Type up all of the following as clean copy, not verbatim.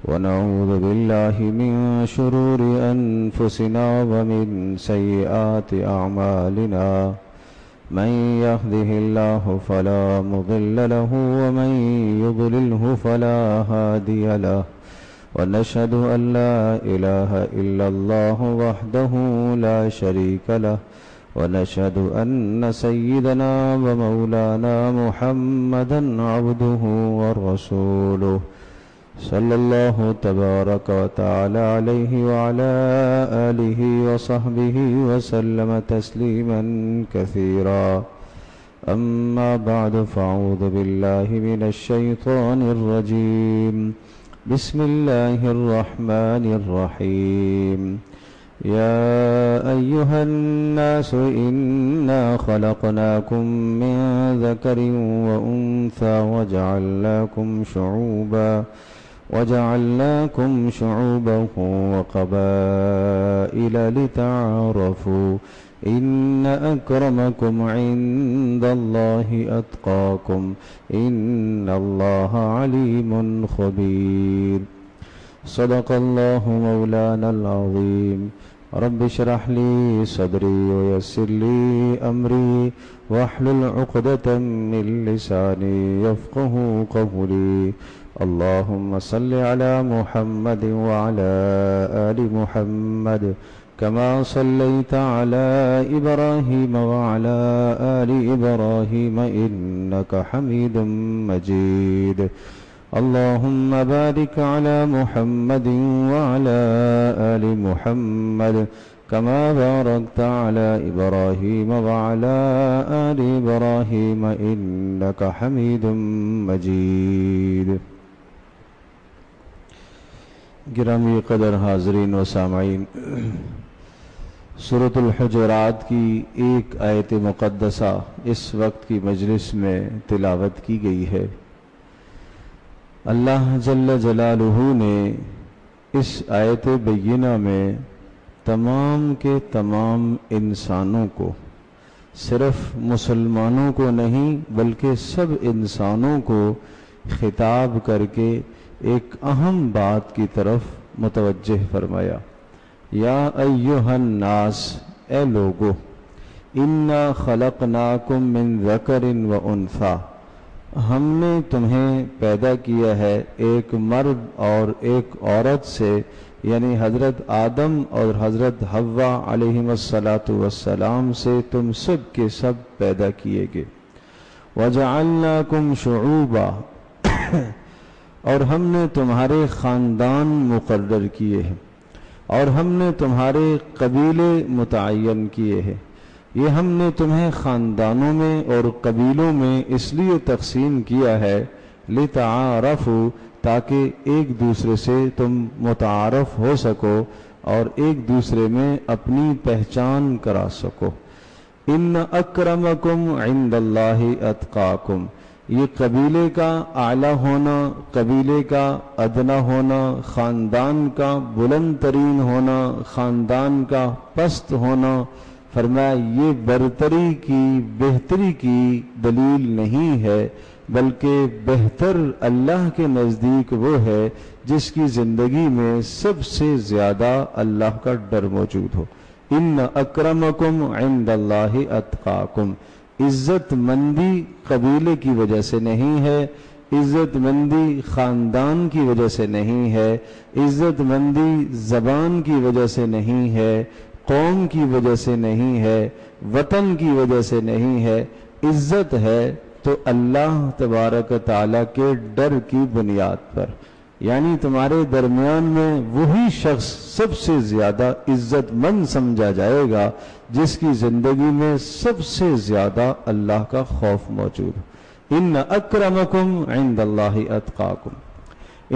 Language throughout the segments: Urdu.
ونعوذ بالله من شرور أنفسنا ومن سيئات أعمالنا من يهده الله فلا مضل له ومن يضلله فلا هادي له ونشهد أن لا إله إلا الله وحده لا شريك له ونشهد أن سيدنا ومولانا محمدا عبده ورسوله صلى الله تبارك وتعالى عليه وعلى آله وصحبه وسلم تسليما كثيرا أما بعد فأعوذ بالله من الشيطان الرجيم بسم الله الرحمن الرحيم يا أيها الناس إنا خلقناكم من ذكر وأنثى وجعلناكم شعوبا وقبائل لتعارفوا إن أكرمكم عند الله أتقاكم إن الله عليم خبير صدق الله مولانا العظيم رب اشرح لي صدري ويسر لي أمري واحلل عقدة من لساني يفقه قولي اللهم صل على محمد وعلى آل محمد كما صليت على إبراهيم وعلى آل إبراهيم إنك حميد مجيد اللهم بارك على محمد وعلى آل محمد كما باركت على إبراهيم وعلى آل إبراهيم إنك حميد مجيد. گرامی قدر حاضرین و سامعین، سورۃ الحجرات کی ایک آیت مقدسہ اس وقت کی مجلس میں تلاوت کی گئی ہے۔ اللہ جل جلالہ نے اس آیت بینہ میں تمام کے تمام انسانوں کو، صرف مسلمانوں کو نہیں بلکہ سب انسانوں کو خطاب کر کے ایک اہم بات کی طرف متوجہ فرمایا۔ یا ایہا الناس، اے لوگو، انا خلقناکم من ذکر و انثی، ہم نے تمہیں پیدا کیا ہے ایک مرد اور ایک عورت سے، یعنی حضرت آدم اور حضرت حوا علیہم السلام سے تم سب کے سب پیدا کیے گئے۔ وجعلناکم شعوبا، اور ہم نے تمہارے خاندان مقرر کیے ہیں اور ہم نے تمہارے قبیلے متعین کیے ہیں۔ یہ ہم نے تمہیں خاندانوں میں اور قبیلوں میں اس لیے تقسیم کیا ہے لتعارفوا، تاکہ ایک دوسرے سے تم متعارف ہو سکو اور ایک دوسرے میں اپنی پہچان کرا سکو۔ ان اکرمکم عند اللہ اتقاکم، یہ قبیلے کا اعلیٰ ہونا، قبیلے کا ادنا ہونا، خاندان کا بلند ترین ہونا، خاندان کا پست ہونا، فرمایا یہ برتری کی بہتری کی دلیل نہیں ہے، بلکہ بہتر اللہ کے نزدیک وہ ہے جس کی زندگی میں سب سے زیادہ اللہ کا ڈر موجود ہو۔ ان اکرمکم عند اللہ اتقاکم، عزت مندی قبیلے کی وجہ سے نہیں ہے، عزت مندی خاندان کی وجہ سے نہیں ہے، عزت مندی زبان کی وجہ سے نہیں ہے، قوم کی وجہ سے نہیں ہے، وطن کی وجہ سے نہیں ہے، عزت ہے تو اللہ تبارک تعالیٰ کے ڈر کی بنیاد پر، یعنی تمہارے درمیان میں وہی شخص سب سے زیادہ عزت مند سمجھا جائے گا جس کی زندگی میں سب سے زیادہ اللہ کا خوف موجود۔ ان اکرمکم عند اللہ اتقاکم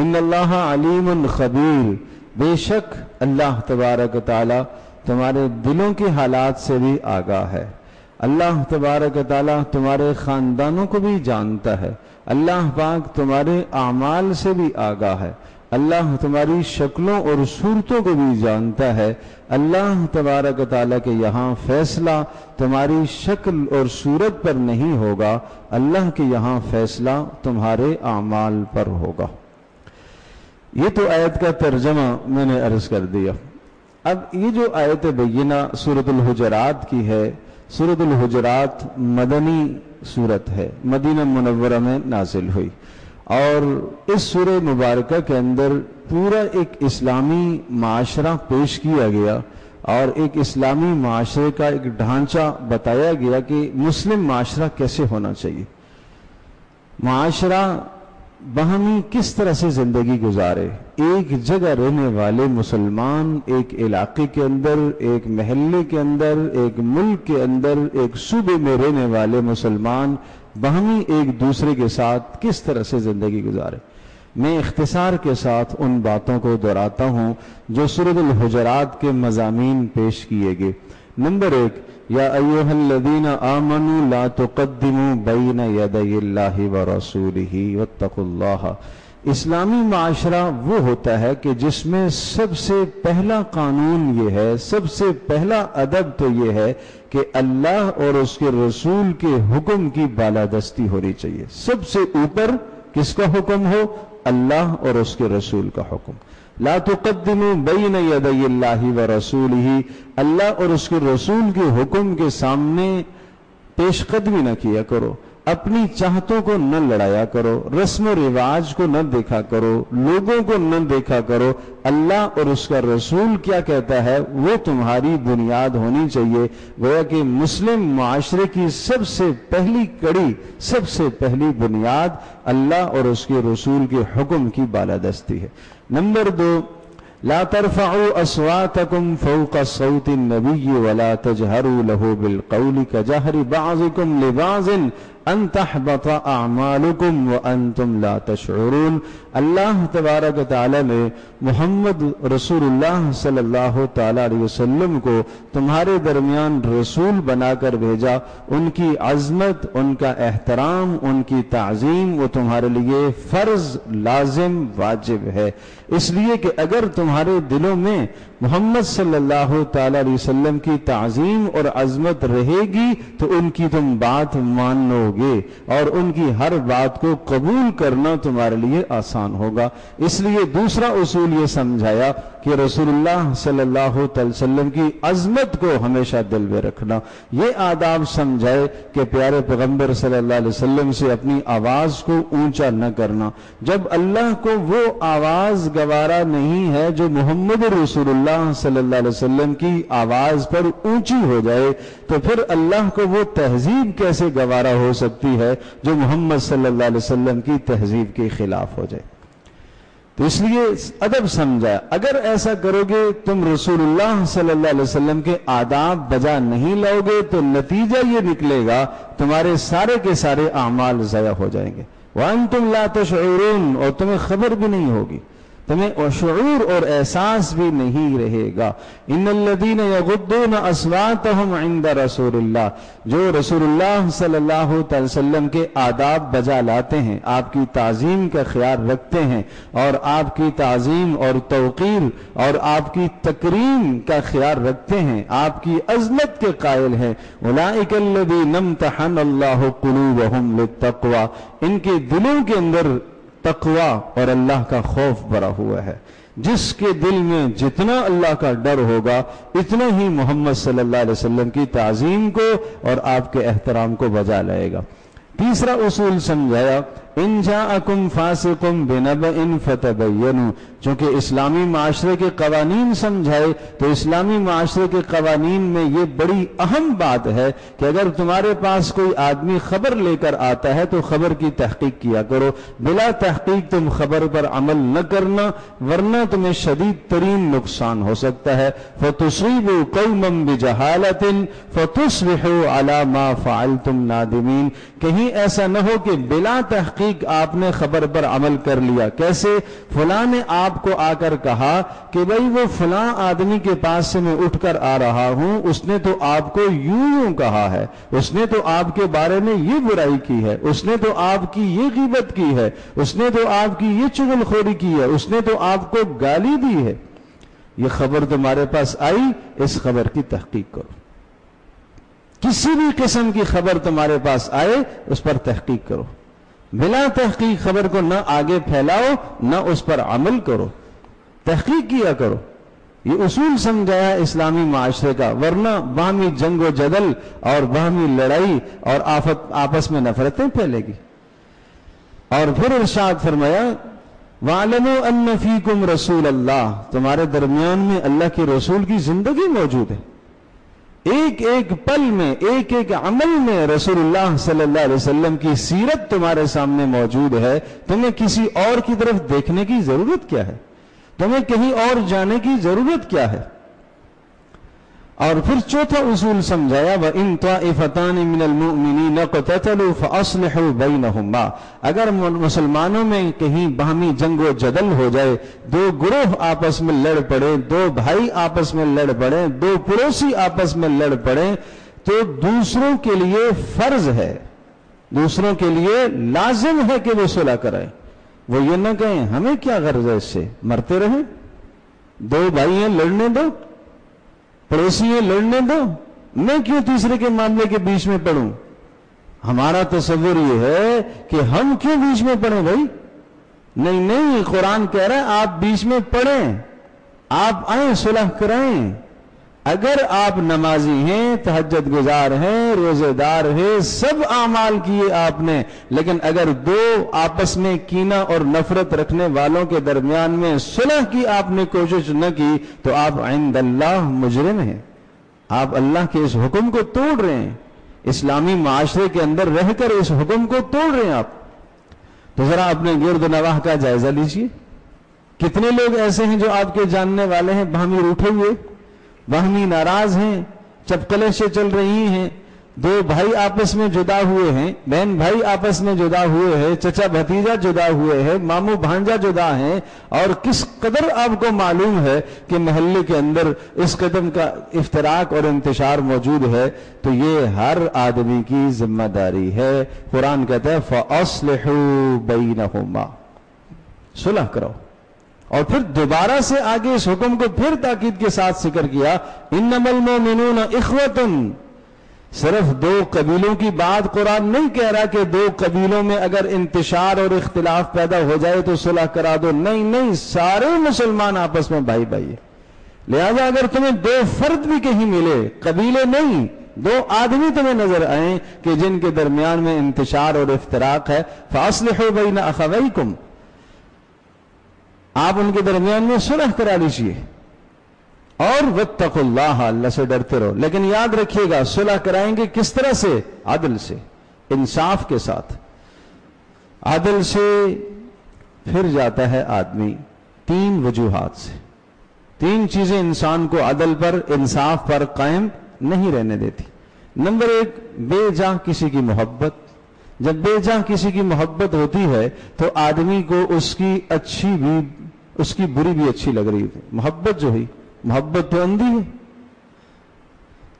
ان اللہ علیم خبیر، بے شک اللہ تبارک تعالیٰ تمہارے دلوں کے حالات سے بھی آگاہ ہے۔ اللہ تبارک تعالیٰ تمہارے خاندانوں کو بھی جانتا ہے، اللہ پاک تمہارے اعمال سے بھی آگاہ ہے، اللہ تمہاری شکلوں اور صورتوں کو بھی جانتا ہے۔ اللہ تبارک تعالیٰ کے یہاں فیصلہ تمہاری شکل اور صورت پر نہیں ہوگا، اللہ کے یہاں فیصلہ تمہارے اعمال پر ہوگا۔ یہ تو آیت کا ترجمہ میں نے عرض کر دیا. اب یہ جو آیت بینہ سورۃ الحجرات کی ہے، سورۃ الحجرات مدنی سورت ہے، مدینہ منورہ میں نازل ہوئی، اور اس سورہ مبارکہ کے اندر پورا ایک اسلامی معاشرہ پیش کیا گیا، اور ایک اسلامی معاشرے کا ایک ڈھانچہ بتایا گیا کہ مسلم معاشرہ کیسے ہونا چاہیے، معاشرہ باہمی کس طرح سے زندگی گزارے. ایک جگہ رہنے والے مسلمان ایک علاقے کے اندر، ایک محلے کے اندر، ایک ملک کے اندر، ایک صوبے میں رہنے والے مسلمان باہمی ایک دوسرے کے ساتھ کس طرح سے زندگی گزارے. میں اختصار کے ساتھ ان باتوں کو دہراتا ہوں جو سورۃ الحجرات کے مضامین پیش کیے گئے. نمبر 1، یا ایھا الذین آمنوا لا تقدموا بین یدی اللہ ورسولہ واتقوا اللہ. اسلامی معاشرہ وہ ہوتا ہے کہ جس میں سب سے پہلا قانون یہ ہے، سب سے پہلا ادب تو یہ ہے کہ اللہ اور اس کے رسول کے حکم کی بالادستی ہونی چاہیے. سب سے اوپر کس کا حکم ہو؟ اللہ اور اس کے رسول کا حکم. لا تقدموا بین یدی اللہ ورسولہ، اللہ اور اس کے رسول کے حکم کے سامنے پیش قدمی نہ کیا کرو، اپنی چاہتوں کو نہ لڑایا کرو، رسم و رواج کو نہ دیکھا کرو، لوگوں کو نہ دیکھا کرو. اللہ اور اس کا رسول کیا کہتا ہے وہ تمہاری بنیاد ہونی چاہیے. گویا کہ مسلم معاشرے کی سب سے پہلی کڑی، سب سے پہلی بنیاد اللہ اور اس کے رسول کے حکم کی بالادستی ہے. نمبر 2، لا ترفعوا اصواتکم فوق صوت النبی ولا تجہروا له بالقول کجہر بعضکم لبعض ان تحبط اعمالکم وانتم لا تشعرون. اللہ تبارک و تعالی نے محمد رسول اللہ صلی اللہ تعالی علیہ وسلم کو تمہارے درمیان رسول بنا کر بھیجا. ان کی عظمت، ان کا احترام، ان کی تعظیم وہ تمہارے لیے فرض، لازم، واجب ہے. اس لیے کہ اگر تمہارے دلوں میں محمد صلی اللہ تعالی علیہ وسلم کی تعظیم اور عظمت رہے گی تو ان کی تم بات مانو گے، اور ان کی ہر بات کو قبول کرنا تمہارے لیے آسان ہوگا. اس لیے دوسرا اصول یہ سمجھایا کہ رسول اللہ صلی اللہ علیہ وسلم کی عظمت کو ہمیشہ دل میں رکھنا. یہ آداب سمجھائے کہ پیارے پیغمبر صلی اللہ علیہ وسلم سے اپنی آواز کو اونچا نہ کرنا. جب اللہ کو وہ آواز گوارا نہیں ہے جو محمد رسول اللہ صلی اللہ علیہ وسلم کی آواز پر اونچی ہو جائے، تو پھر اللہ کو وہ تہذیب کیسے گوارا ہو سکتی ہے جو محمد صلی اللہ علیہ وسلم کی تہذیب کے خلاف ہو جائے. تو اس لیے ادب سمجھایا. اگر ایسا کرو گے تم رسول اللہ صلی اللہ علیہ وسلم کے آداب بجا نہیں لاؤ گے تو نتیجہ یہ نکلے گا تمہارے سارے کے سارے اعمال ضائع ہو جائیں گے. وَأَنْتُمْ لَا تَشْعُرُونَ، اور تمہیں خبر بھی نہیں ہوگی، تمہیں شعور اور احساس بھی نہیں رہے گا. ان الذین یغضون اصواتهم عند رسول اللہ، جو رسول اللہ صلی اللہ تعالی وسلم کے آداب بجا لاتے ہیں، آپ کی تعظیم کا خیال رکھتے ہیں، اور آپ کی تعظیم اور توقیر اور آپ کی تکریم کا خیال رکھتے ہیں، آپ کی عظمت کے قائل ہیں. اولئک الذین امتحن اللہ قلوبهم للتقوی، ان کے دلوں کے اندر تقوی اور اللہ کا خوف بھرا ہوا ہے. جس کے دل میں جتنا اللہ کا ڈر ہوگا اتنا ہی محمد صلی اللہ علیہ وسلم کی تعظیم کو اور آپ کے احترام کو بجا لائے گا. تیسرا اصول سمجھایا، ان جاءکم فاسق بنبأ فتبینوا. چونکہ اسلامی معاشرے کے قوانین سمجھائے تو اسلامی معاشرے کے قوانین میں یہ بڑی اہم بات ہے کہ اگر تمہارے پاس کوئی آدمی خبر لے کر آتا ہے تو خبر کی تحقیق کیا کرو. بلا تحقیق تم خبر پر عمل نہ کرنا، ورنہ تمہیں شدید ترین نقصان ہو سکتا ہے. فتصیبوا قوما بجہالۃ فتصبحوا علی ما فعلتم نادمین. کہیں ایسا نہ ہو کہ بلا تحقیق آپ نے خبر پر عمل کر لیا. کیسے؟ فلاں نے آپ کو آ کر کہا کہ بھئی وہ فلاں آدمی کے پاس سے میں اٹھ کر آ رہا ہوں، اس نے تو آپ کو یوں کہا ہے، اس نے تو آپ کے بارے میں یہ برائی کی ہے، اس نے تو آپ کی یہ غیبت کی ہے، اس نے تو آپ کی یہ چغل خوری کی ہے، اس نے تو آپ کو گالی دی ہے. یہ خبر تمہارے پاس آئی، اس خبر کی تحقیق کرو. کسی بھی قسم کی خبر تمہارے پاس آئے اس پر تحقیق کرو. بلا تحقیق خبر کو نہ آگے پھیلاؤ نہ اس پر عمل کرو، تحقیق کیا کرو۔ یہ اصول سمجھایا اسلامی معاشرے کا، ورنہ باہمی جنگ و جدل اور باہمی لڑائی اور آپس میں نفرتیں پھیلے گی۔ اور پھر ارشاد فرمایا وَاعْلَمُوا أَنَّ فِيكُمْ رَسُولَ اللَّهِ، تمہارے درمیان میں اللہ کے رسول کی زندگی موجود ہے، ایک ایک پل میں، ایک ایک عمل میں رسول اللہ صلی اللہ علیہ وسلم کی سیرت تمہارے سامنے موجود ہے۔ تمہیں کسی اور کی طرف دیکھنے کی ضرورت کیا ہے؟ تمہیں کہیں اور جانے کی ضرورت کیا ہے؟ اور پھر چوتھا اصول سمجھایا وَإِن طَائِفَتَانِ مِنَ الْمُؤْمِنِينَ اقْتَتَلُوا فَأَصْلِحُوا بَيْنَهُمَا، اگر مسلمانوں میں کہیں باہمی جنگ و جدل ہو جائے، دو گروہ آپس میں لڑ پڑے، دو بھائی آپس میں لڑ پڑے، دو پڑوسی آپس میں لڑ پڑے، تو دوسروں کے لیے فرض ہے، دوسروں کے لیے لازم ہے کہ وہ صلح کریں۔ وہ یہ نہ کہیں ہمیں کیا غرض ہے اس سے، مرتے رہیں، دو بھائی ہیں لڑنے دو، پڑوسی ہیں لڑنے دو، میں کیوں تیسرے کے معاملے کے بیچ میں پڑوں؟ ہمارا تصور یہ ہے کہ ہم کیوں بیچ میں پڑیں بھائی؟ نہیں نہیں، قرآن کہہ رہا ہے آپ بیچ میں پڑھیں، آپ آئیں صلح کرائیں۔ اگر آپ نمازی ہیں، تہجد گزار ہیں، روزے دار ہیں، سب اعمال کیے آپ نے، لیکن اگر دو آپس میں کینہ اور نفرت رکھنے والوں کے درمیان میں صلح کی آپ نے کوشش نہ کی تو آپ عند اللہ مجرم ہیں، آپ اللہ کے اس حکم کو توڑ رہے ہیں، اسلامی معاشرے کے اندر رہ کر اس حکم کو توڑ رہے ہیں آپ۔ تو ذرا اپنے گرد و نواح کا جائزہ لیجئے، کتنے لوگ ایسے ہیں جو آپ کے جاننے والے ہیں باہمی روٹھے ہوئے، باہمی ناراض ہیں، چپکلشیں چل رہی ہیں، دو بھائی آپس میں جدا ہوئے ہیں، بہن بھائی آپس میں جدا ہوئے ہیں، چچا بھتیجا جدا ہوئے ہیں، ماموں بھانجا جدا ہیں، اور کس قدر آپ کو معلوم ہے کہ محلے کے اندر اس قدم کا افتراق اور انتشار موجود ہے، تو یہ ہر آدمی کی ذمہ داری ہے۔ قرآن کہتا ہے فَأَصْلِحُوا بَيْنَهُمَا، صلح کرو۔ اور پھر دوبارہ سے آگے اس حکم کو پھر تاکید کے ساتھ ذکر کیا انما المؤمنون اخوۃ، صرف دو قبیلوں کی بات قرآن نہیں کہہ رہا کہ دو قبیلوں میں اگر انتشار اور اختلاف پیدا ہو جائے تو صلح کرا دو، نہیں نہیں، سارے مسلمان آپس میں بھائی بھائی، لہذا اگر تمہیں دو فرد بھی کہیں ملے، قبیلے نہیں، دو آدمی تمہیں نظر آئیں کہ جن کے درمیان میں انتشار اور افتراق ہے، فاصلحوا بین اخویکم، آپ ان کے درمیان میں صلح کرا لیجیے، اور واتقوا اللہ، اللہ سے ڈرتے رہو۔ لیکن یاد رکھیے گا صلح کرائیں گے کس طرح سے؟ عدل سے، انصاف کے ساتھ۔ عدل سے پھر جاتا ہے آدمی تین وجوہات سے، تین چیزیں انسان کو عدل پر، انصاف پر قائم نہیں رہنے دیتی۔ نمبر ایک، بے جا کسی کی محبت۔ جب بے جا کسی کی محبت ہوتی ہے تو آدمی کو اس کی اچھی بھی، اس کی بری بھی اچھی لگ رہی ہے۔ محبت جو ہے، محبت تو اندھی ہے،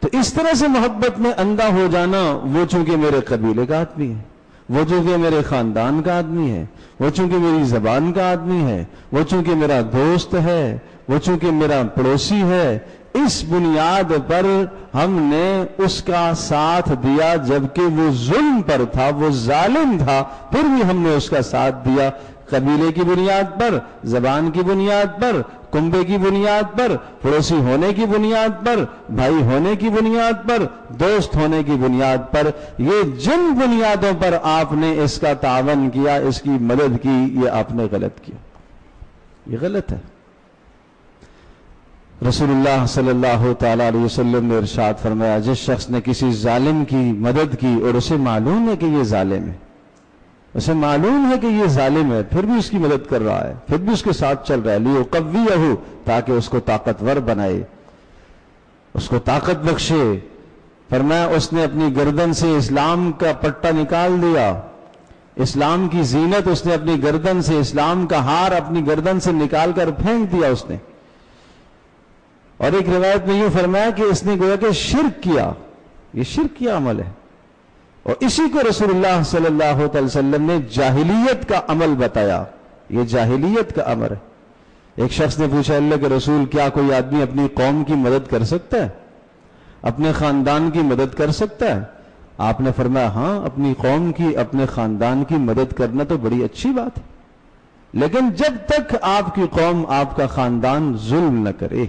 تو اس طرح سے محبت میں اندھا ہو جانا، وہ چونکہ میرے قبیلے کا آدمی ہے، وہ چونکہ میرے خاندان کا آدمی ہے، وہ چونکہ میری زبان کا آدمی ہے، وہ چونکہ میرا دوست ہے، وہ چونکہ میرا پڑوسی ہے، اس بنیاد پر ہم نے اس کا ساتھ دیا جبکہ وہ ظلم پر تھا، وہ ظالم تھا، پھر بھی ہم نے اس کا ساتھ دیا۔ قبیلے کی بنیاد پر، زبان کی بنیاد پر، کنبے کی بنیاد پر، پڑوسی ہونے کی بنیاد پر، بھائی ہونے کی بنیاد پر، دوست ہونے کی بنیاد پر، یہ جن بنیادوں پر آپ نے اس کا تعاون کیا، اس کی مدد کی، یہ آپ نے غلط کیا، یہ غلط ہے۔ رسول اللہ صلی اللہ تعالی علیہ وسلم نے ارشاد فرمایا جس شخص نے کسی ظالم کی مدد کی اور اسے معلوم ہے کہ یہ ظالم ہے، اسے معلوم ہے کہ یہ ظالم ہے، پھر بھی اس کی مدد کر رہا ہے، پھر بھی اس کے ساتھ چل رہا ہے، لیقویہ، تاکہ اس کو طاقتور بنائے، اس کو طاقت بخشے۔ فرمایا اس نے اپنی گردن سے اسلام کا پٹا نکال دیا، اسلام کی زینت اس نے اپنی گردن سے، اسلام کا ہار اپنی گردن سے نکال کر پھینک دیا اس نے۔ اور ایک روایت میں یہ فرمایا کہ اس نے گویا کہ شرک کیا، یہ شرک کیا عمل ہے، اور اسی کو رسول اللہ صلی اللہ علیہ وسلم نے جاہلیت کا عمل بتایا، یہ جاہلیت کا عمل ہے۔ ایک شخص نے پوچھا اللہ کے رسول کیا کوئی آدمی اپنی قوم کی مدد کر سکتا ہے، اپنے خاندان کی مدد کر سکتا ہے؟ آپ نے فرمایا ہاں اپنی قوم کی اپنے خاندان کی مدد کرنا تو بڑی اچھی بات ہے، لیکن جب تک آپ کی قوم آپ کا خاندان ظلم نہ کرے،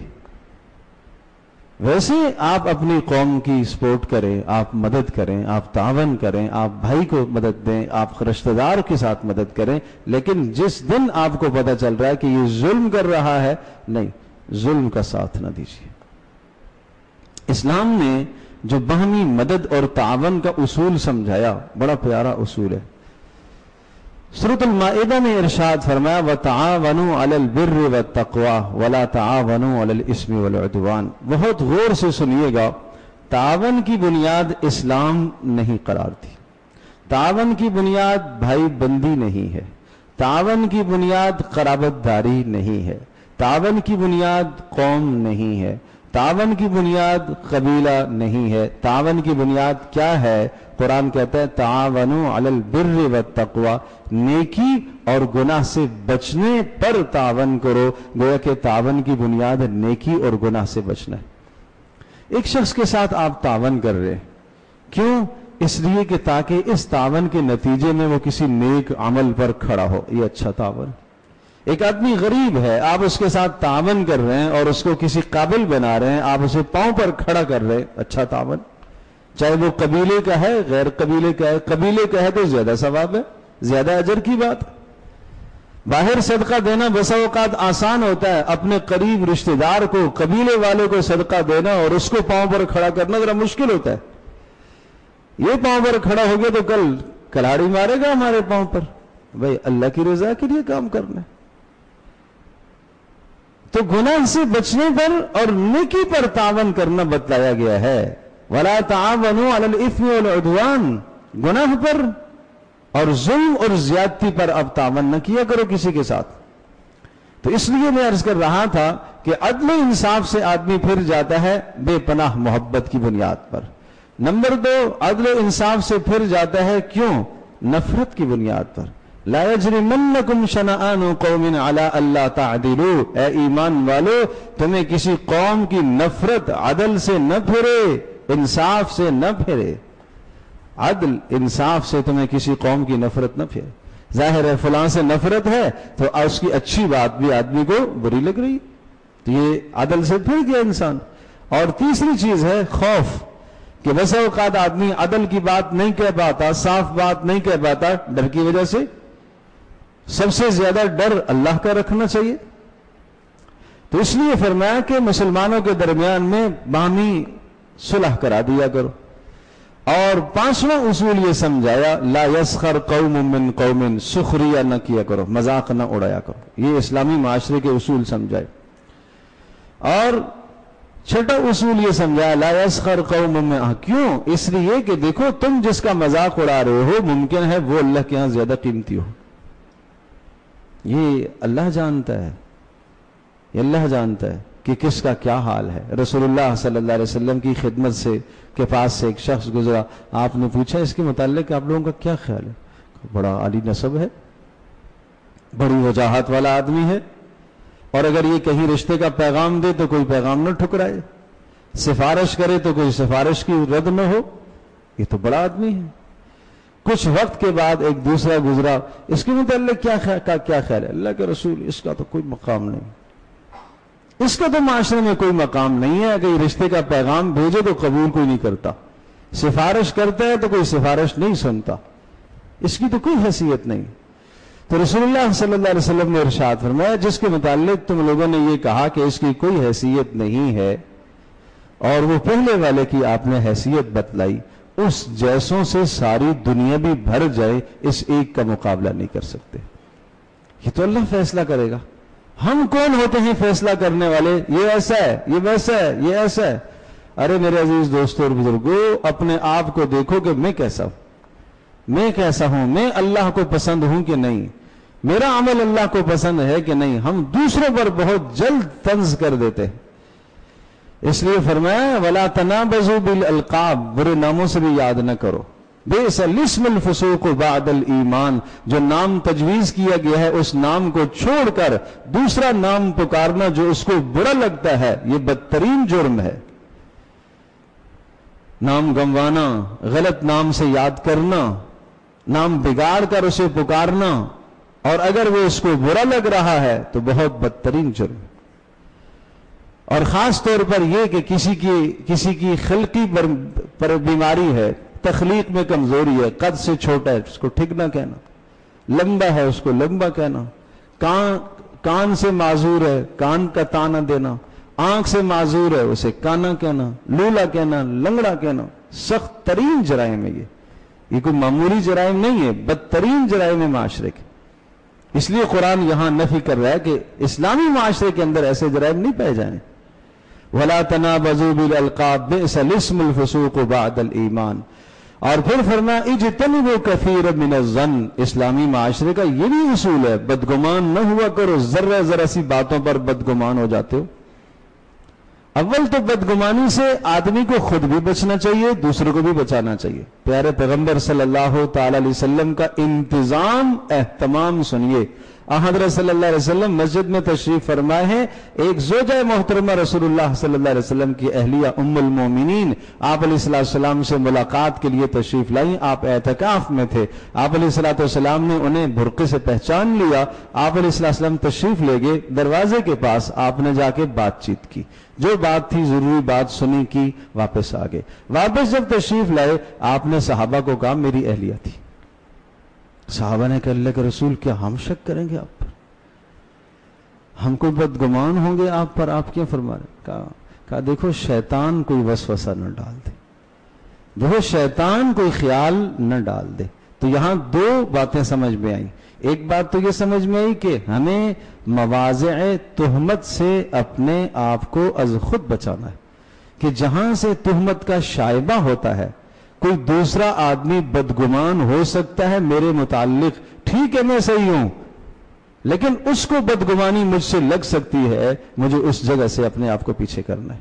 ویسے آپ اپنی قوم کی سپورٹ کریں، آپ مدد کریں، آپ تعاون کریں، آپ بھائی کو مدد دیں، آپ رشتہ دار کے ساتھ مدد کریں، لیکن جس دن آپ کو پتہ چل رہا ہے کہ یہ ظلم کر رہا ہے، نہیں، ظلم کا ساتھ نہ دیجیے۔ اسلام نے جو باہمی مدد اور تعاون کا اصول سمجھایا، بڑا پیارا اصول ہے۔ سورۃ المائدہ میں ارشاد فرمایا وَتَعَاوَنُوا عَلَى الْبِرِّ وَالتَّقْوَى وَلَا تَعَاوَنُوا عَلَى الْإِثْمِ وَالْعُدْوَانِ۔ بہت غور سے سنیے گا، تعاون کی بنیاد اسلام نہیں قرار دی، تعاون کی بنیاد بھائی بندی نہیں ہے، تعاون کی بنیاد قرابت داری نہیں ہے، تعاون کی بنیاد قوم نہیں ہے، تعاون کی بنیاد قبیلہ نہیں ہے، تعاون کی بنیاد کیا ہے؟ قرآن کہتا ہے تعاونوا علی البر والتقوی، نیکی اور گناہ سے بچنے پر تعاون کرو، گویا کہ تعاون کی بنیاد نیکی اور گناہ سے بچنا ہے۔ ایک شخص کے ساتھ آپ تعاون کر رہے ہیں، کیوں؟ اس لیے کہ تاکہ اس تعاون کے نتیجے میں وہ کسی نیک عمل پر کھڑا ہو، یہ اچھا تعاون۔ ایک آدمی غریب ہے، آپ اس کے ساتھ تعاون کر رہے ہیں اور اس کو کسی قابل بنا رہے ہیں، آپ اسے پاؤں پر کھڑا کر رہے ہیں، اچھا تعاون۔ چاہے وہ قبیلے کا ہے، غیر قبیلے کا ہے، قبیلے کا ہے تو زیادہ ثواب ہے، زیادہ اجر کی بات۔ باہر صدقہ دینا بسا اوقات آسان ہوتا ہے، اپنے قریب رشتہ دار کو، قبیلے والے کو صدقہ دینا اور اس کو پاؤں پر کھڑا کرنا ذرا مشکل ہوتا ہے۔ یہ پاؤں پر کھڑا ہو گیا تو کل کلاڑی مارے گا ہمارے پاؤں پر، بھائی اللہ کی رضا کے لیے کام کرنا ہے۔ تو گناہ سے بچنے پر اور نیکی پر تعاون کرنا بتلایا گیا ہے۔ وَلَا تَعَاوَنُوا عَلَى الْإِثْمِ وَالْعُدْوَانِ، گناہ پر اور ظلم اور زیادتی پر اب تعاون نہ کیا کرو کسی کے ساتھ۔ تو اس لیے میں عرض کر رہا تھا کہ عدل و انصاف سے آدمی پھر جاتا ہے بے پناہ محبت کی بنیاد پر۔ نمبر 2، عدل و انصاف سے پھر جاتا ہے کیوں؟ نفرت کی بنیاد پر۔ لا یجرمنکم شنآن قوم علی الا تعدلوا، اے ایمان والو تمہیں کسی قوم کی نفرت عدل سے نہ پھرے، انصاف سے نہ پھرے، عدل انصاف سے تمہیں کسی قوم کی نفرت نہ پھرے۔ ظاہر ہے فلاں سے نفرت ہے تو اس کی اچھی بات بھی آدمی کو بری لگ رہی، تو یہ عدل سے پھر گیا انسان۔ اور تیسری چیز ہے خوف، کہ بسا اوقات آدمی عدل کی بات نہیں کہہ پاتا، صاف بات نہیں کہہ پاتا، ڈر کی وجہ سے۔ سب سے زیادہ ڈر اللہ کا رکھنا چاہیے۔ تو اس لیے فرمایا کہ مسلمانوں کے درمیان میں باہمی صلح کرا دیا کرو۔ اور 5واں اصول یہ سمجھایا لا یسخر قوم من قوم، سخریہ نہ کیا کرو، مذاق نہ اڑایا کرو، یہ اسلامی معاشرے کے اصول سمجھائے۔ اور 6واں اصول یہ سمجھایا لا یسخر قوم من، کیوں؟ اس لیے کہ دیکھو تم جس کا مذاق اڑا رہے ہو ممکن ہے وہ اللہ کے ہاں زیادہ قیمتی ہو، یہ اللہ جانتا ہے، یہ اللہ جانتا ہے کہ کس کا کیا حال ہے۔ رسول اللہ صلی اللہ علیہ وسلم کی خدمت سے کے پاس سے ایک شخص گزرا، آپ نے پوچھا اس کے متعلق آپ لوگوں کا کیا خیال ہے؟ بڑا عالی نسب ہے، بڑی وجاہت والا آدمی ہے، اور اگر یہ کہیں رشتے کا پیغام دے تو کوئی پیغام نہ ٹھکرائے، سفارش کرے تو کوئی سفارش کی رد نہ ہو، یہ تو بڑا آدمی ہے۔ کچھ وقت کے بعد ایک دوسرا گزرا، اس کے متعلق کیا خیال ہے؟ اللہ کے رسول اس کا تو کوئی مقام نہیں، اس کا تو معاشرے میں کوئی مقام نہیں ہے، اگر رشتے کا پیغام بھیجے تو قبول کوئی نہیں کرتا، سفارش کرتا ہے تو کوئی سفارش نہیں سنتا، اس کی تو کوئی حیثیت نہیں۔ تو رسول اللہ صلی اللہ علیہ وسلم نے ارشاد فرمایا جس کے متعلق تم لوگوں نے یہ کہا کہ اس کی کوئی حیثیت نہیں ہے، اور وہ پہلے والے کی آپ نے حیثیت بتلائی، اس جیسوں سے ساری دنیا بھی بھر جائے اس ایک کا مقابلہ نہیں کر سکتے۔ یہ تو اللہ فیصلہ کرے گا، ہم کون ہوتے ہیں فیصلہ کرنے والے؟ یہ ایسا ہے، یہ ویسا ہے، یہ ایسا ہے۔ ارے میرے عزیز دوستوں اور بزرگوں، اپنے آپ کو دیکھو کہ میں کیسا ہوں، میں کیسا ہوں، میں اللہ کو پسند ہوں کہ نہیں، میرا عمل اللہ کو پسند ہے کہ نہیں۔ ہم دوسروں پر بہت جلد طنز کر دیتے ہیں، اس لیے فرمایا وَلَا تَنَابَزُوا بِالْأَلْقَابِ، برے ناموں سے بھی یاد نہ کرو۔ بِئْسَ الِاسْمُ الْفُسُوقُ بَعْدَ الْإِيمَانِ، جو نام تجویز کیا گیا ہے اس نام کو چھوڑ کر دوسرا نام پکارنا جو اس کو برا لگتا ہے، یہ بدترین جرم ہے۔ نام گنوانا، غلط نام سے یاد کرنا، نام بگاڑ کر اسے پکارنا، اور اگر وہ اس کو برا لگ رہا ہے تو بہت بدترین جرم. اور خاص طور پر یہ کہ کسی کی خلقی پر بیماری ہے، تخلیق میں کمزوری ہے، قد سے چھوٹا ہے اس کو ٹھیک نہ کہنا، لمبا ہے اس کو لمبا کہنا، کان سے معذور ہے کان کا تانا دینا، آنکھ سے معذور ہے اسے کانا کہنا، لولا کہنا، لنگڑا کہنا، سخت ترین جرائم ہے یہ کوئی معمولی جرائم نہیں ہے، بدترین جرائم ہے معاشرے کے. اس لیے قرآن یہاں نفی کر رہا ہے کہ اسلامی معاشرے کے اندر ایسے جرائم نہیں پائے جائیں. وَلَا تَنَابَزُوا بِالْأَلْقَابِ بِئْسَ الِاسْمُ الْفُسُوقُ بَعْدَ الْإِيمَانِ. اور پھر فرمایا اجتنبوا کثیر من الظن. اسلامی معاشرے کا یہ بھی اصول ہے، بدگمان نہ ہوا کرو، ذرہ سی باتوں پر بدگمان ہو جاتے ہو. اول تو بدگمانی سے آدمی کو خود بھی بچنا چاہیے، دوسروں کو بھی بچانا چاہیے. پیارے پیغمبر صلی اللہ تعالی علیہ وسلم کا انتظام اہتمام سنیے. حضرت صلی اللہ علیہ وسلم مسجد میں تشریف فرمائے ہیں. ایک زوجہ محترمہ رسول اللہ صلی اللہ علیہ وسلم کی اہلیہ ام المومنین آپ علیہ السلام سے ملاقات کے لیے تشریف لائیں. آپ اعتکاف میں تھے. آپ علیہ السلام نے انہیں برقع سے پہچان لیا. آپ علیہ السلام تشریف لے گئے. دروازے کے پاس آپ نے جا کے بات چیت کی، جو بات تھی ضروری بات سنی کی، واپس آ گئے. واپس جب تشریف لائے آپ نے صحابہ کو کہا میری اہلیہ تھی. صحابہ نے کہا اللہ کے رسول کیا ہم شک کریں گے آپ پر؟ ہم کو بدگمان ہوں گے آپ پر، آپ کیوں فرما رہے؟ کہا دیکھو شیطان کوئی وسوسہ نہ ڈال دے، دیکھو شیطان کوئی خیال نہ ڈال دے. تو یہاں دو باتیں سمجھ میں آئیں. ایک بات تو یہ سمجھ میں آئی کہ ہمیں مواضع تہمت سے اپنے آپ کو از خود بچانا ہے، کہ جہاں سے تہمت کا شائبہ ہوتا ہے کوئی دوسرا آدمی بدگمان ہو سکتا ہے میرے متعلق، ٹھیک ہے میں صحیح ہوں، لیکن اس کو بدگمانی مجھ سے لگ سکتی ہے، مجھے اس جگہ سے اپنے آپ کو پیچھے کرنا ہے.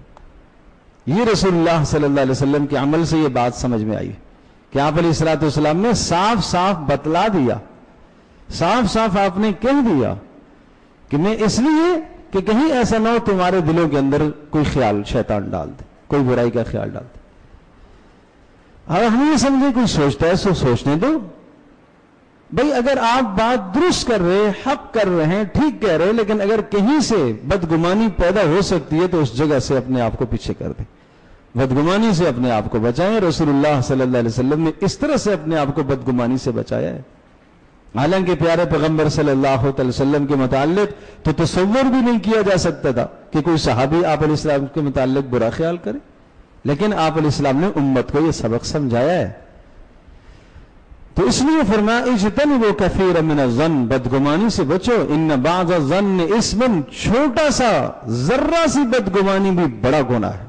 یہ رسول اللہ صلی اللہ علیہ وسلم کے عمل سے یہ بات سمجھ میں آئی کہ آپ علیہ السلام نے صاف صاف بتلا دیا، صاف صاف آپ نے کہہ دیا کہ میں اس لیے کہ کہیں ایسا نہ ہو تمہارے دلوں کے اندر کوئی خیال شیطان ڈال دے، کوئی برائی کا خیال ڈال دے. اب ہم یہ سمجھیں کوئی سوچتا ہے سو سوچنے دو بھائی. اگر آپ بات درست کر رہے، حق کر رہے ہیں، ٹھیک کہہ رہے، لیکن اگر کہیں سے بدگمانی پیدا ہو سکتی ہے تو اس جگہ سے اپنے آپ کو پیچھے کر دیں، بدگمانی سے اپنے آپ کو بچائیں. رسول اللہ صلی اللہ علیہ وسلم نے اس طرح سے اپنے آپ کو بدگمانی سے بچایا ہے. حالانکہ پیارے پیغمبر صلی اللہ علیہ وسلم کے متعلق تو تصور بھی نہیں کیا جا سکتا تھا کہ کوئی صحابی آپ علیہ السلام کے متعلق برا خیال کرے، لیکن آپ علیہ السلام نے امت کو یہ سبق سمجھایا ہے. تو اس لیے فرمایا اجتنبوا کثیر من الظن، بدگمانی سے بچو. ان بعض الظن اسم، چھوٹا سا ذرہ سی بدگمانی بھی بڑا گناہ ہے،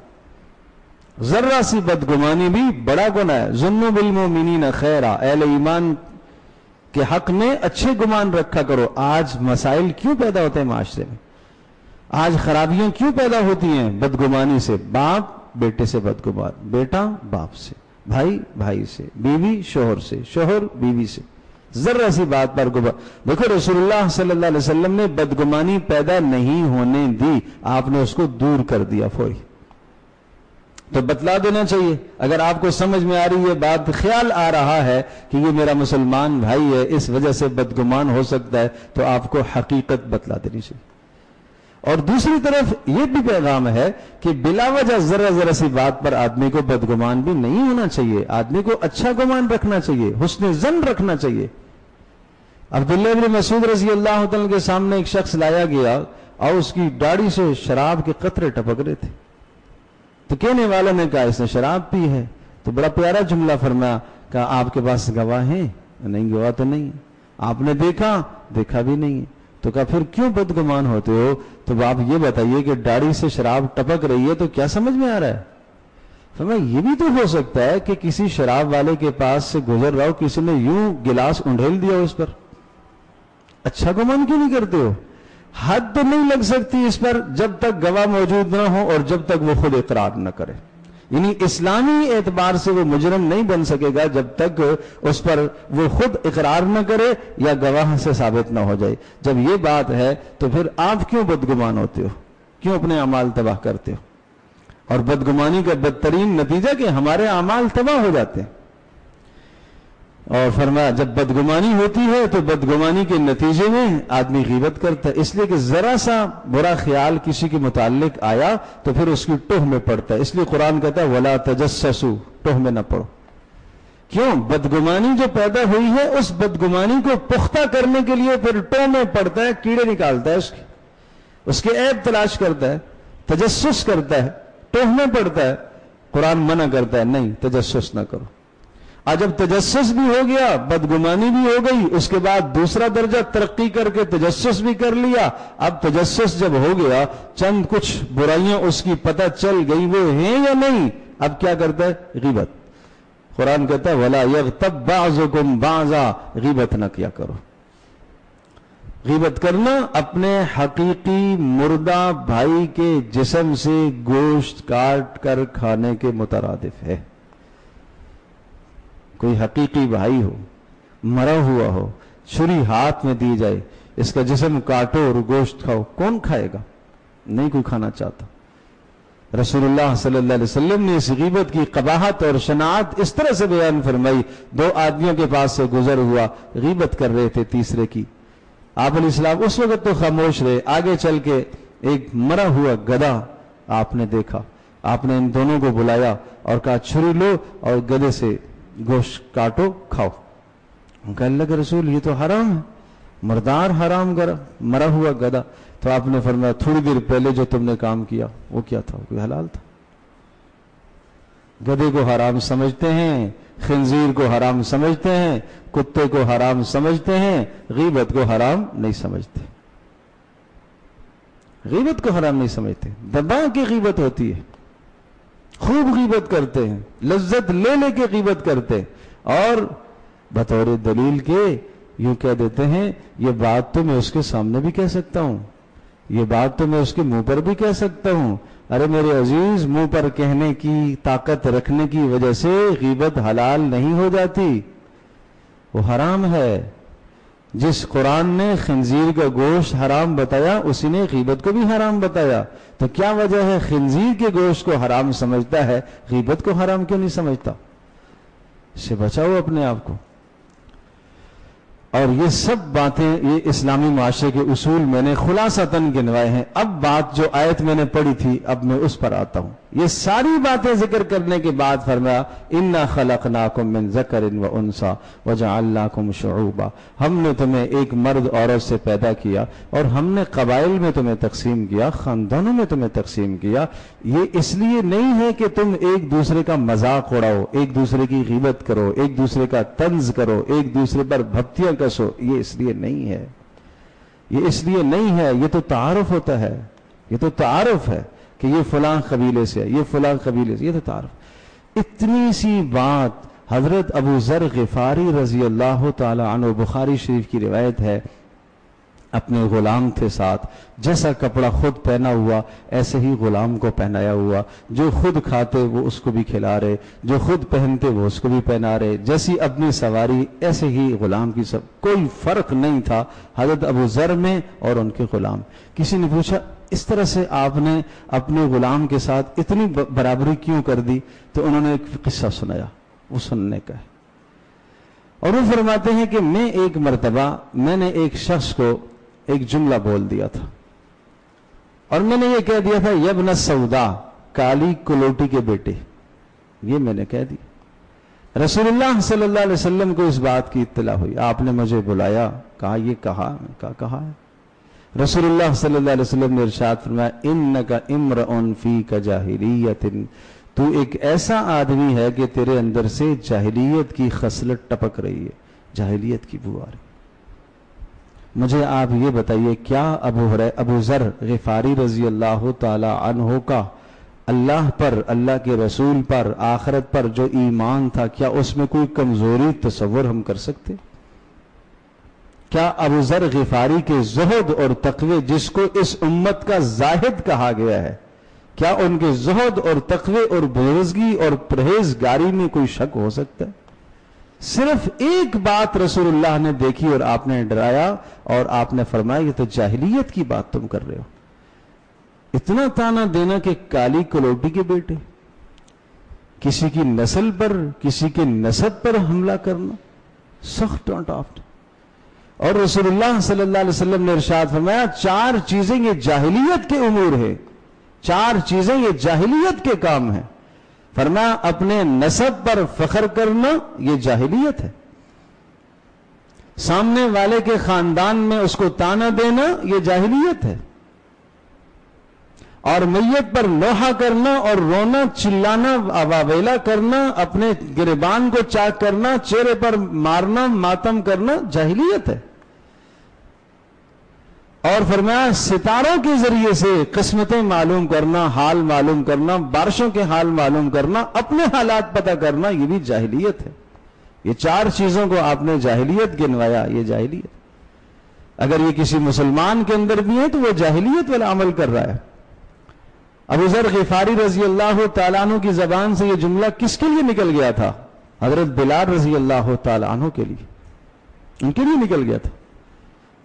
ذرہ سی بدگمانی بھی بڑا گناہ ہے. ظنوا بالمؤمنین خیرا، اہل ایمان کے حق میں اچھے گمان رکھا کرو. آج مسائل کیوں پیدا ہوتے ہیں معاشرے میں؟ آج خرابیاں کیوں پیدا ہوتی ہیں؟ بدگمانی سے. باپ بیٹے سے بدگمان، بیٹا باپ سے، بھائی بھائی سے، بیوی شوہر سے، شوہر بیوی سے، ذرا سی بات پر گمان. دیکھو رسول اللہ صلی اللہ علیہ وسلم نے بدگمانی پیدا نہیں ہونے دی، آپ نے اس کو دور کر دیا فوری. تو بتلا دینا چاہیے. اگر آپ کو سمجھ میں آ رہی ہے بات، خیال آ رہا ہے کہ یہ میرا مسلمان بھائی ہے اس وجہ سے بدگمان ہو سکتا ہے، تو آپ کو حقیقت بتلا دینی چاہیے. اور دوسری طرف یہ بھی پیغام ہے کہ بلا وجہ ذرا سی بات پر آدمی کو بدگمان بھی نہیں ہونا چاہیے. آدمی کو اچھا گمان رکھنا چاہیے، حسن ظن رکھنا چاہیے. عبداللہ بن مسعود رضی اللہ تعالیٰ کے سامنے ایک شخص لایا گیا اور اس کی داڑھی سے شراب کے قطرے ٹپک رہے تھے. تو کہنے والوں نے کہا اس نے شراب پی ہے. تو بڑا پیارا جملہ فرمایا، کہا آپ کے پاس گواہ ہیں؟ نہیں گواہ تو نہیں. آپ نے دیکھا؟ دیکھا بھی نہیں. تو کہا پھر کیوں بدگمان ہوتے ہو؟ تو آپ یہ بتائیے کہ داڑھی سے شراب ٹپک رہی ہے تو کیا سمجھ میں آ رہا ہے؟ فرمایا یہ بھی تو ہو سکتا ہے کہ کسی شراب والے کے پاس سے گزر رہا ہو، کسی نے یوں گلاس انڈھیل دیا ہو اس پر. اچھا گمان کیوں نہیں کرتے ہو؟ حد تو نہیں لگ سکتی اس پر جب تک گواہ موجود نہ ہو اور جب تک وہ خود اقرار نہ کرے. یعنی اسلامی اعتبار سے وہ مجرم نہیں بن سکے گا جب تک اس پر وہ خود اقرار نہ کرے یا گواہ سے ثابت نہ ہو جائے. جب یہ بات ہے تو پھر آپ کیوں بدگمان ہوتے ہو؟ کیوں اپنے اعمال تباہ کرتے ہو؟ اور بدگمانی کا بدترین نتیجہ کہ ہمارے اعمال تباہ ہو جاتے ہیں. اور فرمایا جب بدگمانی ہوتی ہے تو بدگمانی کے نتیجے میں آدمی غیبت کرتا ہے، اس لیے کہ ذرا سا برا خیال کسی کے متعلق آیا تو پھر اس کی ٹوہ میں پڑتا ہے. اس لیے قرآن کہتا ہے وَلَا تَجَسَّسُوا، ٹوہ میں نہ پڑو. کیوں؟ بدگمانی جو پیدا ہوئی ہے اس بدگمانی کو پختہ کرنے کے لیے پھر ٹوہ میں پڑتا ہے، کیڑے نکالتا ہے، اس کے عیب تلاش کرتا ہے، تجسس کرتا ہے، ٹوہ میں پڑتا ہے. قرآن منع کرتا ہے نہیں، تجسس نہ کرو. آج جب تجسس بھی ہو گیا، بدگمانی بھی ہو گئی، اس کے بعد دوسرا درجہ ترقی کر کے تجسس بھی کر لیا. اب تجسس جب ہو گیا، چند کچھ برائیاں اس کی پتہ چل گئی، وہ ہیں یا نہیں، اب کیا کرتا ہے؟ غیبت. قرآن کہتا ہے وَلَا يَغْتَبْ بَعْضُكُمْ بَعْضًا، غیبت نہ کیا کرو. غیبت کرنا اپنے حقیقی مردہ بھائی کے جسم سے گوشت کاٹ کر کھانے کے مترادف ہے. کوئی حقیقی بھائی ہو، مرا ہوا ہو، چھری ہاتھ میں دی جائے، اس کا جسم کاٹو اور گوشت کھاؤ، کون کھائے گا؟ نہیں کوئی کھانا چاہتا. رسول اللہ صلی اللہ علیہ وسلم نے اس غیبت کی قباحت اور شناعت اس طرح سے بیان فرمائی. دو آدمیوں کے پاس سے گزر ہوا، غیبت کر رہے تھے تیسرے کی. آپ علیہ السلام اس وقت تو خاموش رہے. آگے چل کے ایک مرا ہوا گدھا آپ نے دیکھا. آپ نے ان دونوں کو بلایا اور کہا چھری لو اور گدھے سے گوشت کاٹو کھاؤ. کہ اللہ کے رسول یہ تو حرام ہے، مردار حرام کر مرا ہوا گدھا. تو آپ نے فرمایا تھوڑی دیر پہلے جو تم نے کام کیا وہ کیا تھا؟ کوئی حلال تھا. گدھے کو حرام سمجھتے ہیں، خنزیر کو حرام سمجھتے ہیں، کتے کو حرام سمجھتے ہیں، غیبت کو حرام نہیں سمجھتے. غیبت کو حرام نہیں سمجھتے. دبا کی غیبت ہوتی ہے، خوب غیبت کرتے ہیں، لذت لے لے کے غیبت کرتے، اور بطور دلیل کے یوں کہہ دیتے ہیں یہ بات تو میں اس کے سامنے بھی کہہ سکتا ہوں، یہ بات تو میں اس کے منہ پر بھی کہہ سکتا ہوں. ارے میرے عزیز، منہ پر کہنے کی طاقت رکھنے کی وجہ سے غیبت حلال نہیں ہو جاتی، وہ حرام ہے. جس قرآن نے خنزیر کا گوشت حرام بتایا اسی نے غیبت کو بھی حرام بتایا. تو کیا وجہ ہے خنزیر کے گوشت کو حرام سمجھتا ہے، غیبت کو حرام کیوں نہیں سمجھتا؟ اس سے بچاؤ اپنے آپ کو. اور یہ سب باتیں یہ اسلامی معاشرے کے اصول میں نے خلاصتاً گنوائے ہیں. اب بات جو آیت میں نے پڑھی تھی اب میں اس پر آتا ہوں. یہ ساری باتیں ذکر کرنے کے بعد فرمایا اِنَّا خَلَقْنَاكُم مِّن ذَكَرٍ وَأُنثَىٰ وَجَعَلْنَاكُمْ شُعُوبًا، ہم نے تمہیں ایک مرد عورت سے پیدا کیا اور ہم نے قبائل میں تمہیں تقسیم کیا، خاندانوں میں تمہیں تقسیم کیا. یہ اس لیے نہیں ہے کہ تم ایک دوسرے کا مذاق اڑاؤ، ایک دوسرے کی غیبت کرو، ایک دوسرے کا طنز کرو، ایک دوسرے پر بھپتیاں کسو. یہ اس لیے نہیں ہے، یہ اس لیے نہیں ہے. یہ تو تعارف ہوتا ہے، یہ تو تعارف ہے کہ یہ فلاں قبیلے سے ہے، یہ فلاں قبیلے سے، یہ تو تعارف. اتنی سی بات حضرت ابو ذر غفاری رضی اللہ تعالی عنہ، بخاری شریف کی روایت ہے، اپنے غلام تھے ساتھ، جیسا کپڑا خود پہنا ہوا ایسے ہی غلام کو پہنایا ہوا، جو خود کھاتے وہ اس کو بھی کھلا رہے، جو خود پہنتے وہ اس کو بھی پہنا رہے، جیسی اپنی سواری ایسے ہی غلام کی سب، کوئی فرق نہیں تھا حضرت ابو ذر میں اور ان کے غلام. کسی نے پوچھا اس طرح سے آپ نے اپنے غلام کے ساتھ اتنی برابری کیوں کر دی؟ تو انہوں نے ایک قصہ سنایا، وہ سننے کا ہے. اور وہ فرماتے ہیں کہ میں ایک مرتبہ میں نے ایک شخص کو ایک جملہ بول دیا تھا اور میں نے یہ کہہ دیا تھا یبن سودا، کالی کلوٹی کے بیٹے، یہ میں نے کہہ دیا. رسول اللہ صلی اللہ علیہ وسلم کو اس بات کی اطلاع ہوئی، آپ نے مجھے بلایا، کہا یہ کہا، میں کہا ہے. رسول اللہ صلی اللہ علیہ وسلم نے ارشاد فرمایا انک امرؤ فیک جاہلیۃ، تو ایک ایسا آدمی ہے کہ تیرے اندر سے جاہلیت کی خصلت ٹپک رہی ہے، جاہلیت کی بو آ رہی. مجھے آپ یہ بتائیے کیا ابو ذر غفاری رضی اللہ تعالی عنہ کا اللہ پر، اللہ کے رسول پر، آخرت پر جو ایمان تھا، کیا اس میں کوئی کمزوری تصور ہم کر سکتے؟ کیا ابو ذر غفاری کے زہد اور تقوی، جس کو اس امت کا زاہد کہا گیا ہے، کیا ان کے زہد اور تقوی اور بزرگی اور پرہیزگاری میں کوئی شک ہو سکتا ہے؟ صرف ایک بات رسول اللہ نے دیکھی اور آپ نے ڈرایا اور آپ نے فرمایا یہ تو جاہلیت کی بات تم کر رہے ہو. اتنا تانا دینا کہ کالی کلوٹی کے بیٹے، کسی کی نسل پر، کسی کے نسب پر حملہ کرنا، سخت ڈانٹ آفٹ. اور رسول اللہ صلی اللہ علیہ وسلم نے ارشاد فرمایا 4 چیزیں یہ جاہلیت کے امور ہیں، 4 چیزیں یہ جاہلیت کے کام ہیں. فرمایا اپنے نسب پر فخر کرنا یہ جاہلیت ہے، سامنے والے کے خاندان میں اس کو تانا دینا یہ جاہلیت ہے، اور میت پر نوحہ کرنا اور رونا چلانا واویلا کرنا، اپنے گریبان کو چاک کرنا، چہرے پر مارنا ماتم کرنا جاہلیت ہے. اور فرمایا ستاروں کے ذریعے سے قسمتیں معلوم کرنا، حال معلوم کرنا، بارشوں کے حال معلوم کرنا، اپنے حالات پتہ کرنا یہ بھی جاہلیت ہے. یہ 4 چیزوں کو آپ نے جاہلیت گنوایا، یہ جاہلیت. اگر یہ کسی مسلمان کے اندر بھی ہے تو وہ جاہلیت والا عمل کر رہا ہے. ابو ذر غفاری رضی اللہ تعالیٰ عنہ کی زبان سے یہ جملہ کس کے لیے نکل گیا تھا؟ حضرت بلال رضی اللہ تعالیٰ عنہ کے لیے، ان کے لیے نکل گیا تھا.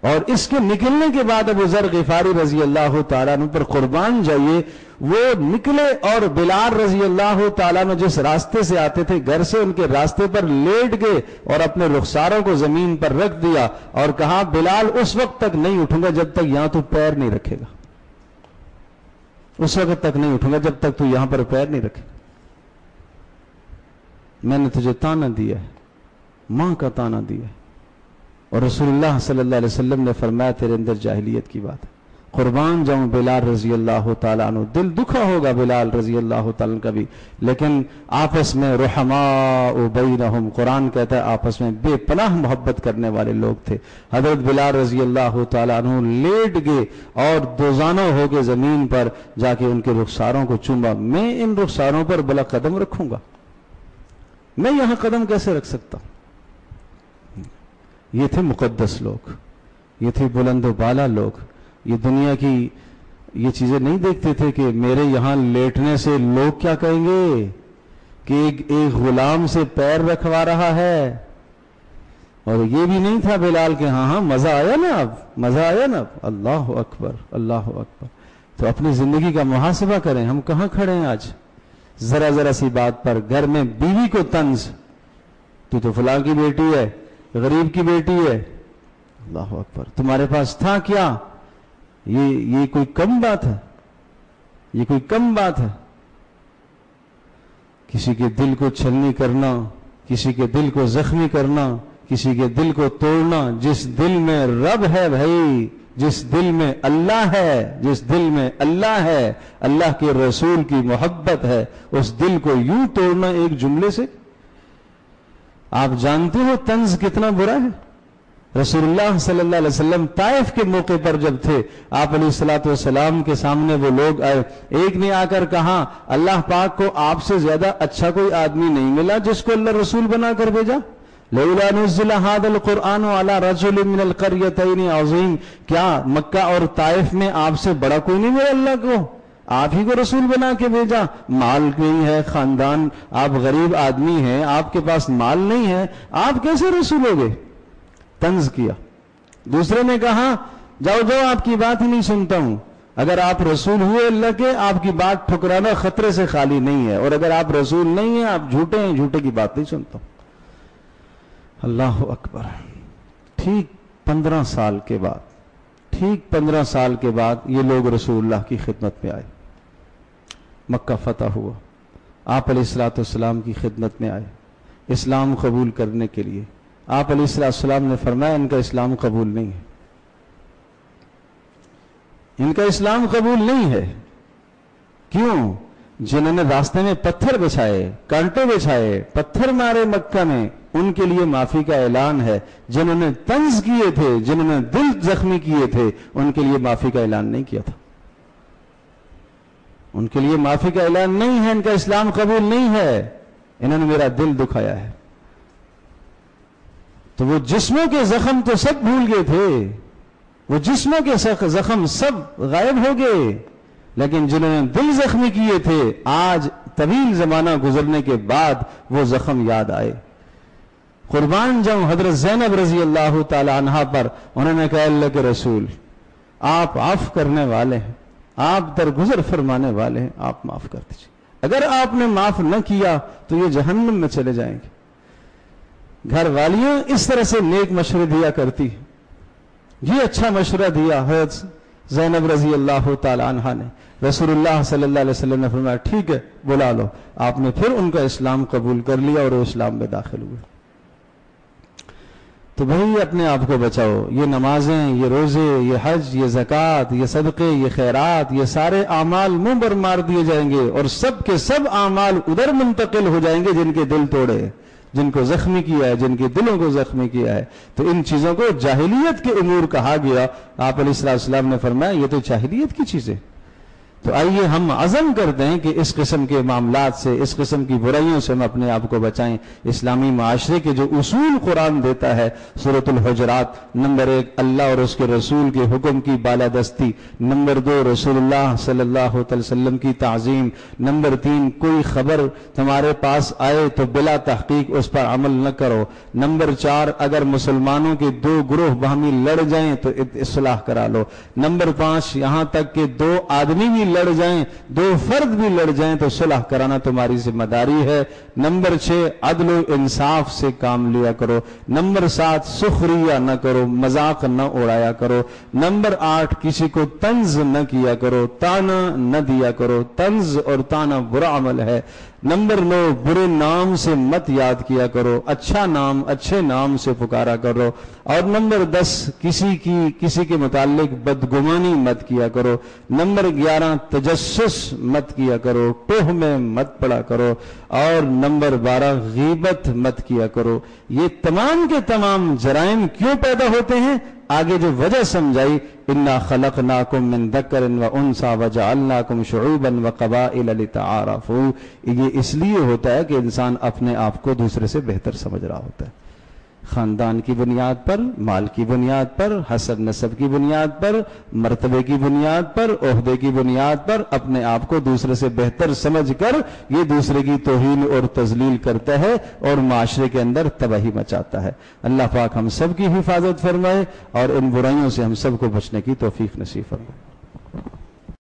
اور اس کے نکلنے کے بعد ابو ذر غفاری رضی اللہ تعالیٰ عنہ پر قربان جائیے، وہ نکلے اور بلال رضی اللہ تعالیٰ عنہ جس راستے سے آتے تھے گھر سے، ان کے راستے پر لیٹ گئے اور اپنے رخساروں کو زمین پر رکھ دیا اور کہا بلال اس وقت تک نہیں اٹھوں گا جب تک یہاں تو پیر نہیں رکھے گا، اس وقت تک نہیں اٹھوں گا جب تک تو یہاں پر پیر نہیں رکھے گا. میں نے تجھے تانا دیا ہے، ماں کا تانا دیا ہے. اور رسول اللہ صلی اللہ علیہ وسلم نے فرمایا تیرے اندر جاہلیت کی بات ہے. قربان جاؤں بلال رضی اللہ تعالیٰ عنہ، دل دکھا ہوگا بلال رضی اللہ تعالیٰ عنہ کا بھی، لیکن آپس میں رحماء بینہم، قرآن کہتا ہے آپس میں بے پناہ محبت کرنے والے لوگ تھے. حضرت بلال رضی اللہ تعالیٰ عنہ لیٹ گئے اور دوزانوں ہو کے زمین پر جا کے ان کے رخساروں کو چوما. میں ان رخساروں پر بلا قدم رکھوں گا؟ میں یہاں قدم کیسے رکھ سکتا ہوں؟ یہ تھے مقدس لوگ، یہ تھے بلند و بالا لوگ. یہ دنیا کی یہ چیزیں نہیں دیکھتے تھے کہ میرے یہاں لیٹنے سے لوگ کیا کہیں گے کہ ایک غلام سے پیر رکھوا رہا ہے. اور یہ بھی نہیں تھا بلال کے ہاں مزہ آیا نا، اب مزہ آیا نا. اللہ اکبر، اللہ اکبر. تو اپنی زندگی کا محاسبہ کریں، ہم کہاں کھڑے ہیں آج؟ ذرا ذرا سی بات پر گھر میں بیوی کو طنز، تو فلاں کی بیٹی ہے، غریب کی بیٹی ہے. اللہ اکبر. تمہارے پاس تھا کیا؟ یہ کوئی کم بات ہے؟ یہ کوئی کم بات ہے؟ کسی کے دل کو چھلنی کرنا، کسی کے دل کو زخمی کرنا، کسی کے دل کو توڑنا. جس دل میں رب ہے بھائی، جس دل میں اللہ ہے، جس دل میں اللہ ہے، اللہ کے رسول کی محبت ہے، اس دل کو یوں توڑنا ایک جملے سے. آپ جانتے ہو طنز کتنا برا ہے. رسول اللہ صلی اللہ علیہ وسلم طائف کے موقع پر جب تھے، آپ علیہ الصلوۃ والسلام کے سامنے وہ لوگ آئے. ایک نے آ کر کہا اللہ پاک کو آپ سے زیادہ اچھا کوئی آدمی نہیں ملا جس کو اللہ رسول بنا کر بھیجا. لولا نزل هذا القرآن على رجل من القريتين عظيم. کیا مکہ اور طائف میں آپ سے بڑا کوئی نہیں ملا اللہ کو؟ آپ ہی کو رسول بنا کے بھیجا. مال نہیں ہے، خاندان، آپ غریب آدمی ہیں، آپ کے پاس مال نہیں ہے، آپ کیسے رسول ہو گئے؟ طنز کیا. دوسرے نے کہا جاؤ جاؤ، آپ کی بات ہی نہیں سنتا ہوں. اگر آپ رسول ہوئے اللہ کے، آپ کی بات ٹھکرانا خطرے سے خالی نہیں ہے، اور اگر آپ رسول نہیں ہیں، آپ جھوٹے ہیں، جھوٹے کی بات نہیں سنتا ہوں. اللہ اکبر. ٹھیک 15 سال کے بعد یہ لوگ رسول اللہ کی خدمت میں آئے. مکہ فتح ہوا، آپ علیہ الصلوۃ والسلام کی خدمت میں آئے اسلام قبول کرنے کے لیے. آپ علیہ السلام نے فرمایا ان کا اسلام قبول نہیں ہے، ان کا اسلام قبول نہیں ہے. کیوں؟ جنہوں نے راستے میں پتھر بچھائے، کانٹے بچھائے، پتھر مارے مکہ میں، ان کے لیے معافی کا اعلان ہے. جنہوں نے طنز کیے تھے، جنہوں نے دل زخمی کیے تھے، ان کے لیے معافی کا اعلان نہیں کیا تھا. ان کے لیے معافی کا اعلان نہیں ہے، ان کا اسلام قبول نہیں ہے. انہوں نے میرا دل دکھایا ہے. تو وہ جسموں کے زخم تو سب بھول گئے تھے، وہ جسموں کے زخم سب غائب ہو گئے، لیکن جنہوں نے دل زخمی کیے تھے آج طویل زمانہ گزرنے کے بعد وہ زخم یاد آئے. قربان جاؤں حضرت زینب رضی اللہ تعالی عنہا پر. انہوں نے کہا اللہ کے رسول آپ عفو کرنے والے ہیں، آپ درگزر فرمانے والے ہیں، آپ معاف کر دیجیے۔ اگر آپ نے معاف نہ کیا تو یہ جہنم میں چلے جائیں گے۔ گھر والیاں اس طرح سے نیک مشورے دیا کرتی ہیں۔ یہ اچھا مشورہ دیا حضرت زینب رضی اللہ تعالی عنہا نے، رسول اللہ صلی اللہ علیہ وسلم نے فرمایا ٹھیک ہے بلا لو۔ آپ نے پھر ان کا اسلام قبول کر لیا اور وہ اسلام میں داخل ہوئے۔ تو بھائی اپنے آپ کو بچاؤ۔ یہ نمازیں، یہ روزے، یہ حج، یہ زکوٰۃ، یہ صدقے، یہ خیرات، یہ سارے اعمال منہ پر مار دیے جائیں گے اور سب کے سب اعمال ادھر منتقل ہو جائیں گے جن کے دل توڑے، جن کو زخمی کیا ہے، جن کے دلوں کو زخمی کیا ہے۔ تو ان چیزوں کو جاہلیت کے امور کہا گیا۔ آپ علیہ السلام نے فرمایا یہ تو جاہلیت کی چیزیں۔ تو آئیے ہم عزم کرتے ہیں کہ اس قسم کے معاملات سے، اس قسم کی برائیوں سے ہم اپنے آپ کو بچائیں۔ اسلامی معاشرے کے جو اصول قرآن دیتا ہے، سورۃ الحجرات، نمبر 1 اللہ اور اس کے رسول کے حکم کی بالادستی، نمبر 2 رسول اللہ صلی اللہ علیہ وسلم کی تعظیم، نمبر 3 کوئی خبر تمہارے پاس آئے تو بلا تحقیق اس پر عمل نہ کرو، نمبر 4 اگر مسلمانوں کے 2 گروہ باہمی لڑ جائیں تو اصلاح کرا لو، نمبر 5 یہاں تک کہ 2 آدمی بھی لڑ جائیں، 2 فرد بھی لڑ جائیں تو صلح کرانا تمہاری ذمہ داری ہے، نمبر 6 عدل و انصاف سے کام لیا کرو، نمبر 7 سخریہ نہ کرو، مذاق نہ اڑایا کرو، نمبر 8 کسی کو طنز نہ کیا کرو، تانا نہ دیا کرو، طنز اور تانا برا عمل ہے، نمبر 9 برے نام سے مت یاد کیا کرو، اچھا نام اچھے نام سے پکارا کرو، اور نمبر 10 کسی کے متعلق بدگمانی مت کیا کرو، نمبر 11 تجسس مت کیا کرو، ٹوہ میں مت پڑا کرو، اور نمبر 12 غیبت مت کیا کرو۔ یہ تمام کے تمام جرائم کیوں پیدا ہوتے ہیں؟ آگے جو وجہ سمجھائی، انا خلقناکم من ذکر و انثی وجعلناکم شعوبا وقبائل لتعارفوا، یہ اس لیے ہوتا ہے کہ انسان اپنے آپ کو دوسرے سے بہتر سمجھ رہا ہوتا ہے، خاندان کی بنیاد پر، مال کی بنیاد پر، حسب نسب کی بنیاد پر، مرتبے کی بنیاد پر، عہدے کی بنیاد پر اپنے آپ کو دوسرے سے بہتر سمجھ کر یہ دوسرے کی توہین اور تذلیل کرتا ہے اور معاشرے کے اندر تباہی مچاتا ہے۔ اللہ پاک ہم سب کی حفاظت فرمائے اور ان برائیوں سے ہم سب کو بچنے کی توفیق نصیب فرمائے۔